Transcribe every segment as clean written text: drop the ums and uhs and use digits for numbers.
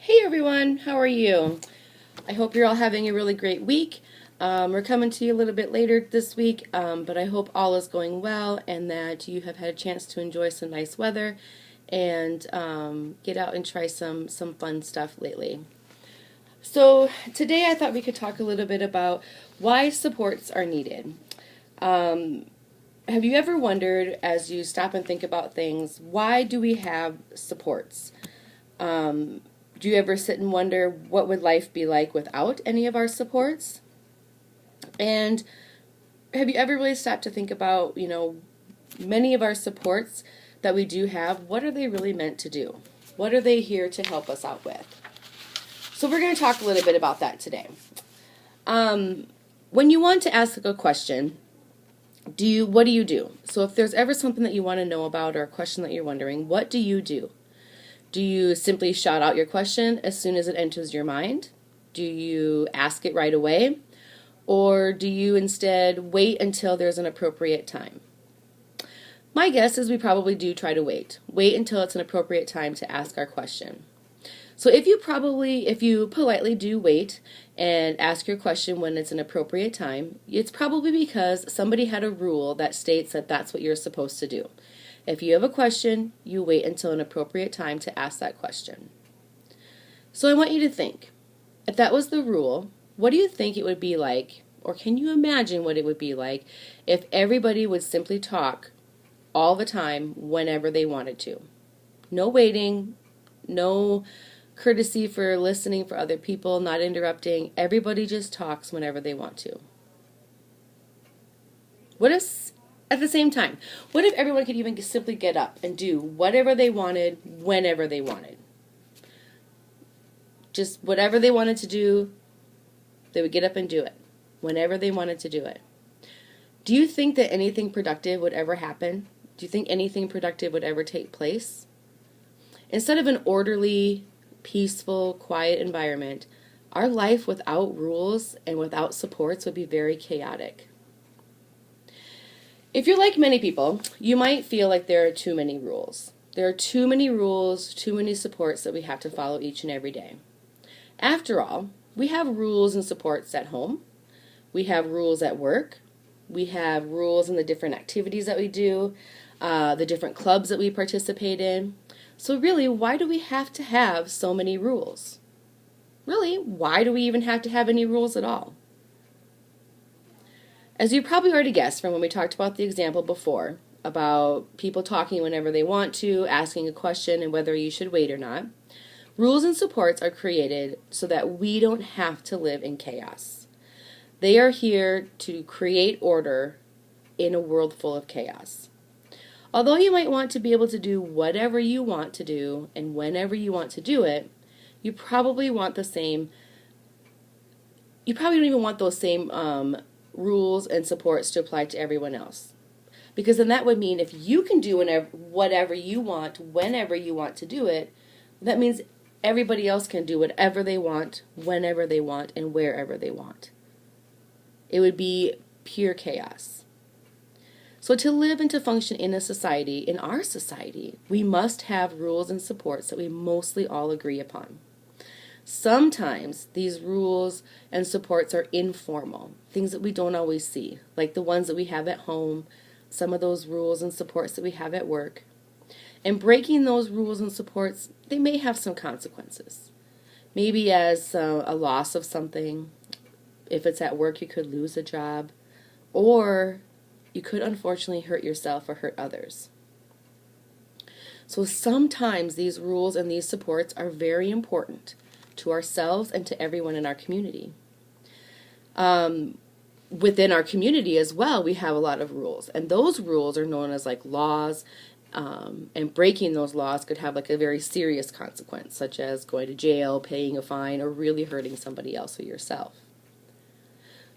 Hey everyone, how are you? I hope you're all having a really great week. We're coming to you a little bit later this week, but I hope all is going well and that you have had a chance to enjoy some nice weather and get out and try some fun stuff lately. So today I thought we could talk a little bit about why supports are needed. Have you ever wondered, as you stop and think about things, why do we have supports? Do you ever sit and wonder what would life be like without any of our supports? And have you ever really stopped to think about, many of our supports that we do have, what are they really meant to do? What are they here to help us out with? So we're going to talk a little bit about that today. When you want to ask a question, what do you do? So if there's ever something that you want to know about or a question that you're wondering, what do you do? Do you simply shout out your question as soon as it enters your mind? Do you ask it right away? Or do you instead wait until there's an appropriate time? My guess is we probably do try to wait. Wait until it's an appropriate time to ask our question. So if you politely do wait and ask your question when it's an appropriate time, it's probably because somebody had a rule that states that that's what you're supposed to do. If you have a question, you wait until an appropriate time to ask that question. So I want you to think, if that was the rule, what do you think it would be like, or can you imagine what it would be like if everybody would simply talk all the time whenever they wanted to? No waiting, no courtesy for listening for other people, not interrupting. Everybody just talks whenever they want to. What if, at the same time, what if everyone could even simply get up and do whatever they wanted, whenever they wanted? Just whatever they wanted to do, they would get up and do it, whenever they wanted to do it. Do you think that anything productive would ever happen? Do you think anything productive would ever take place? Instead of an orderly, peaceful, quiet environment, our life without rules and without supports would be very chaotic. If you're like many people, you might feel like there are too many rules. There are too many rules, too many supports that we have to follow each and every day. After all, we have rules and supports at home. We have rules at work. We have rules in the different activities that we do, the different clubs that we participate in. So really, why do we have to have so many rules? Really, why do we even have to have any rules at all? As you probably already guessed from when we talked about the example before, about people talking whenever they want to, asking a question and whether you should wait or not, rules and supports are created so that we don't have to live in chaos. They are here to create order in a world full of chaos. Although you might want to be able to do whatever you want to do and whenever you want to do it, you probably don't even want those same rules and supports to apply to everyone else. Because then that would mean if you can do whatever you want, whenever you want to do it, that means everybody else can do whatever they want, whenever they want, and wherever they want. It would be pure chaos. So to live and to function in our society, we must have rules and supports that we mostly all agree upon. Sometimes these rules and supports are informal, things that we don't always see, like the ones that we have at home, some of those rules and supports that we have at work. And breaking those rules and supports, they may have some consequences. Maybe as a loss of something. If it's at work, you could lose a job, or you could unfortunately hurt yourself or hurt others. So sometimes these rules and these supports are very important to ourselves and to everyone in our community. Within our community as well, we have a lot of rules, and those rules are known as like laws, and breaking those laws could have like a very serious consequence, such as going to jail, paying a fine, or really hurting somebody else or yourself.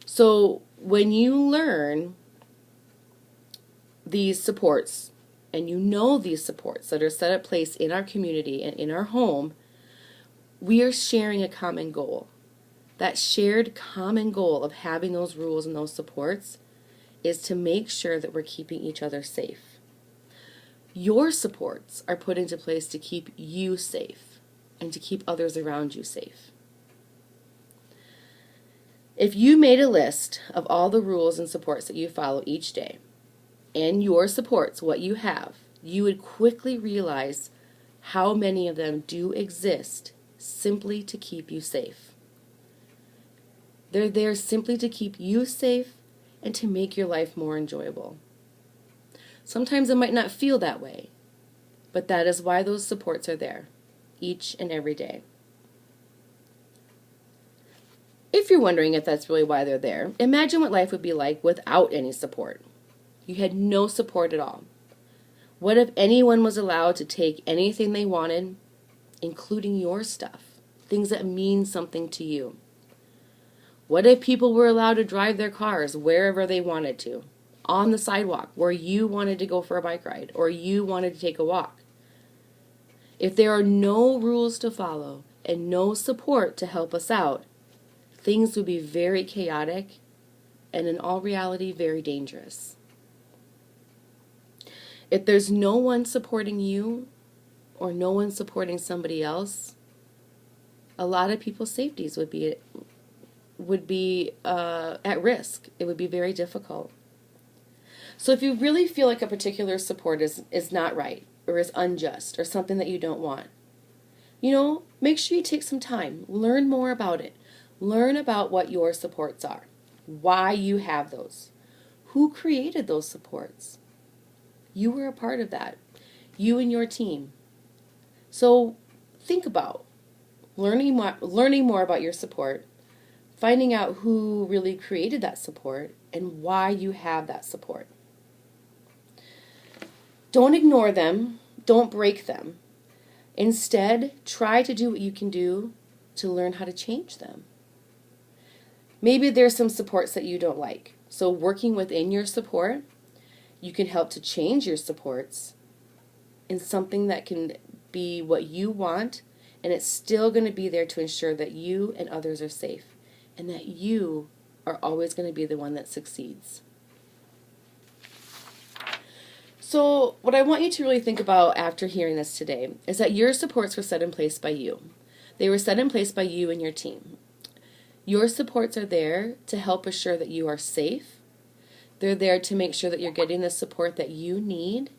So when you learn these supports, and you know these supports that are set in place in our community and in our home, we are sharing a common goal. That shared common goal of having those rules and those supports is to make sure that we're keeping each other safe. Your supports are put into place to keep you safe. and to keep others around you safe. If you made a list of all the rules and supports that you follow each day, and your supports, what you have, you would quickly realize how many of them do exist simply to keep you safe. They're there simply to keep you safe and to make your life more enjoyable. Sometimes it might not feel that way, but that is why those supports are there, each and every day. If you're wondering if that's really why they're there, imagine what life would be like without any support. You had no support at all. What if anyone was allowed to take anything they wanted, including your stuff, things that mean something to you? What if people were allowed to drive their cars wherever they wanted to, on the sidewalk where you wanted to go for a bike ride or you wanted to take a walk? If there are no rules to follow and no support to help us out, things would be very chaotic and in all reality very dangerous. If there's no one supporting you or no one supporting somebody else, a lot of people's safeties would be at risk. It would be very difficult. So if you really feel like a particular support is not right or is unjust or something that you don't want, make sure you take some time. Learn more about it. Learn about what your supports are, why you have those, who created those supports. You were a part of that, you and your team. So think about learning more about your support, finding out who really created that support and why you have that support. Don't ignore them. Don't break them. Instead, try to do what you can do to learn how to change them. Maybe there's some supports that you don't like. So working within your support, you can help to change your supports in something that can be what you want, and it's still going to be there to ensure that you and others are safe and that you are always going to be the one that succeeds. So what I want you to really think about after hearing this today is that your supports were set in place by you. They were set in place by you and your team. Your supports are there to help assure that you are safe. They're there to make sure that you're getting the support that you need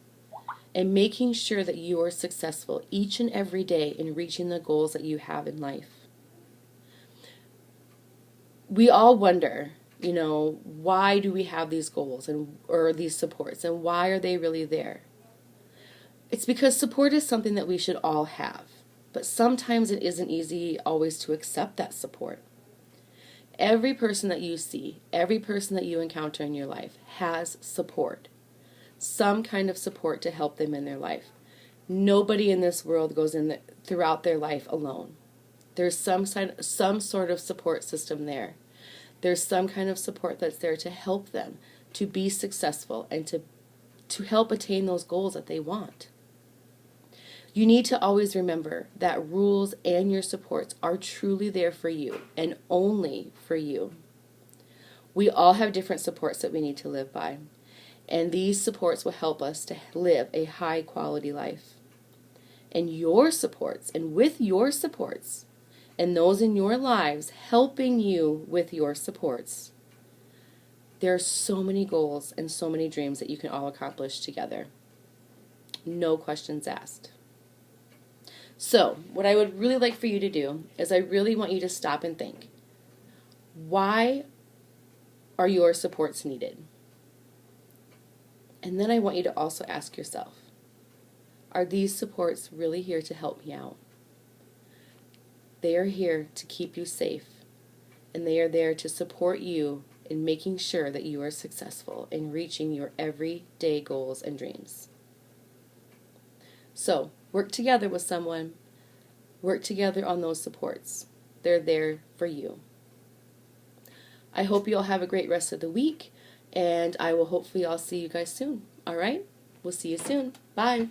and making sure that you are successful each and every day in reaching the goals that you have in life. We all wonder, why do we have these goals or these supports, and why are they really there? It's because support is something that we should all have, but sometimes it isn't easy always to accept that support. Every person that you see, every person that you encounter in your life has support, some kind of support to help them in their life. Nobody in this world goes throughout their life alone. There's some sort of support system there. There's some kind of support that's there to help them to be successful and to help attain those goals that they want. You need to always remember that rules and your supports are truly there for you and only for you. We all have different supports that we need to live by, and these supports will help us to live a high quality life. And your supports, and with your supports, and those in your lives helping you with your supports, there are so many goals and so many dreams that you can all accomplish together. No questions asked. So, what I would really like for you to do is I really want you to stop and think. Why are your supports needed? And then I want you to also ask yourself, are these supports really here to help me out? They are here to keep you safe, and they are there to support you in making sure that you are successful in reaching your everyday goals and dreams. So, work together with someone. Work together on those supports. They're there for you. I hope you all have a great rest of the week, and I will hopefully I'll see you guys soon. All right? We'll see you soon. Bye.